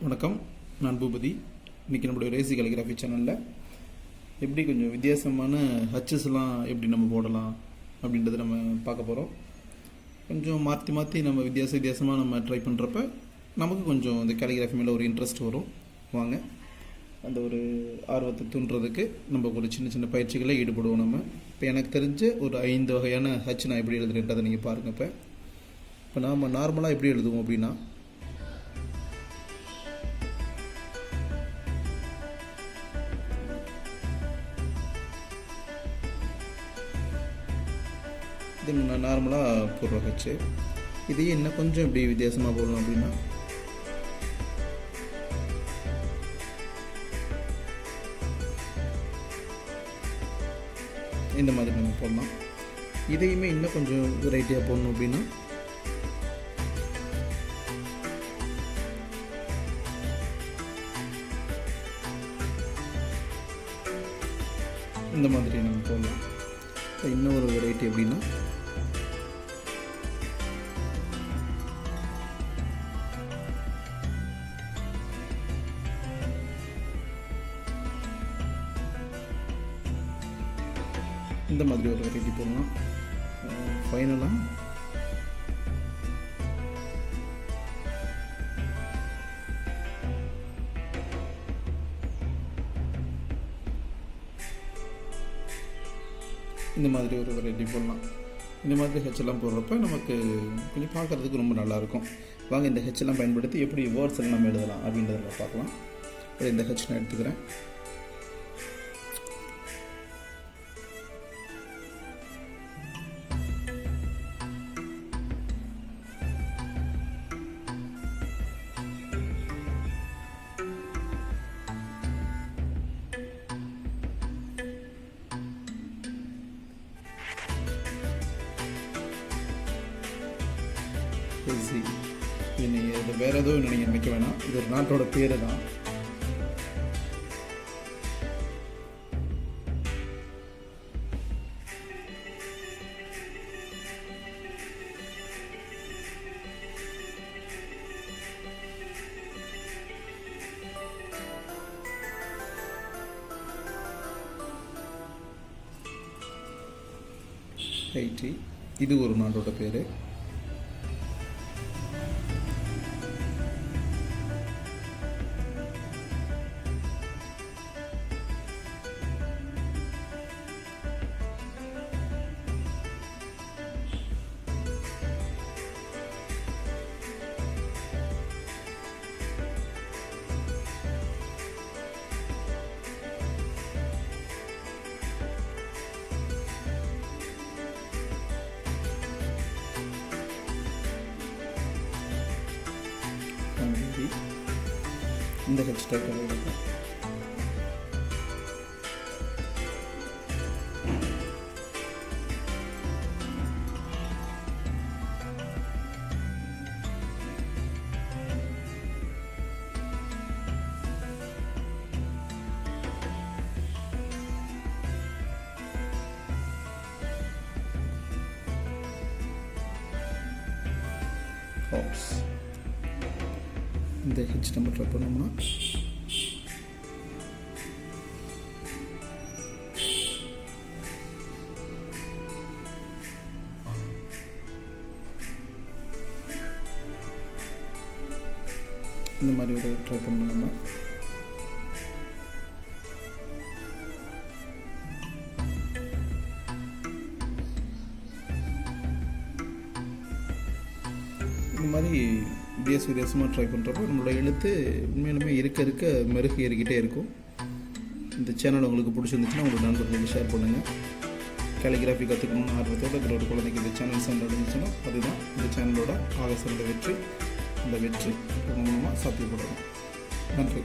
வணக்கம், நான் பூபதி. இன்றைக்கி நம்மளுடைய ரேசி calligraphy சேனலில் எப்படி கொஞ்சம் வித்தியாசமான ஹச்சஸ்லாம் எப்படி நம்ம போடலாம் அப்படின்றத நம்ம பார்க்க போகிறோம். கொஞ்சம் மாற்றி மாற்றி நம்ம வித்தியாசமாக நம்ம ட்ரை பண்ணுறப்ப நமக்கு கொஞ்சம் இந்த calligraphy மேலே ஒரு இன்ட்ரெஸ்ட் வரும். வாங்க, அந்த ஒரு ஆர்வத்தை தூண்டுறதுக்கு நம்ம ஒரு சின்ன சின்ன பயிற்சிகளை ஈடுபடுவோம். நம்ம இப்போ எனக்கு தெரிஞ்ச ஒரு 5 வகையான ஹச் நான் எப்படி எழுதுறேன்றதை நீங்கள் பாருங்கள். இப்போ நாம் நார்மலாக எப்படி எழுதுவோம் அப்படின்னா, இது நான் நார்மலாக போடுற ஹச்சு. இதையே இன்னும் கொஞ்சம் இப்படி வித்தியாசமாக போடணும் அப்படின்னா, இந்த மாதிரி நம்ம போடலாம். இதையுமே இன்னும் கொஞ்சம் வெரைட்டியாக போடணும் அப்படின்னா, இந்த மாதிரி நம்ம போடலாம். இன்னும் ஒரு வெரைட்டி அப்படின்னா, இந்த மாதிரி ஒரு வெரைட்டி போடலாம். ஃபைனலாக இந்த மாதிரி ஒரு வெரைட்டி போடலாம். இந்த மாதிரி ஹெச்செல்லாம் போடுறப்ப நமக்கு கொஞ்சம் பார்க்குறதுக்கு ரொம்ப நல்லாயிருக்கும். வாங்க, இந்த ஹெச்செல்லாம் பயன்படுத்தி எப்படி வேர்ட்ஸ் எல்லாம் நம்ம எழுதலாம் அப்படின்றத பார்க்கலாம். இந்த ஹெச் நான் எடுத்துக்கிறேன். இது நீங்கள் இது வேறு எதுவும் நீங்கள் நினைக்க வேணாம், இது ஒரு நாட்டோட பேர் தான். ஹைட்டி, இது ஒரு நாட்டோட பேர். இந்த ஹெச் டைப் எழுதுறேன். இந்த ஹெச் நம்ம ட்ரை பண்ணோம்னா, இந்த மாதிரி ஒரு ட்ரை பண்ணோம்னா, இந்த மாதிரி வித்தியாசமாக ட்ரை பண்ணுறப்போ நம்மளோட எழுத்து உண்மையிலுமே இருக்க மெருகு ஏறிக்கிட்டே இருக்கும். இந்த சேனல் உங்களுக்கு பிடிச்சிருந்துச்சுன்னா உங்களோட நண்பர்களுக்கு ஷேர் பண்ணுங்கள். calligraphy கற்றுக்கணும்னு ஆர்வத்தோடு இருக்கிற ஒரு குழந்தைக்கு இந்த சேனல் சென்றடைஞ்சிச்சுன்னா அதுதான் இந்த சேனலோட ஆக சிறந்த வெற்றி. அந்த வெற்றி மூலமாக சாத்தியப்படணும். நன்றி.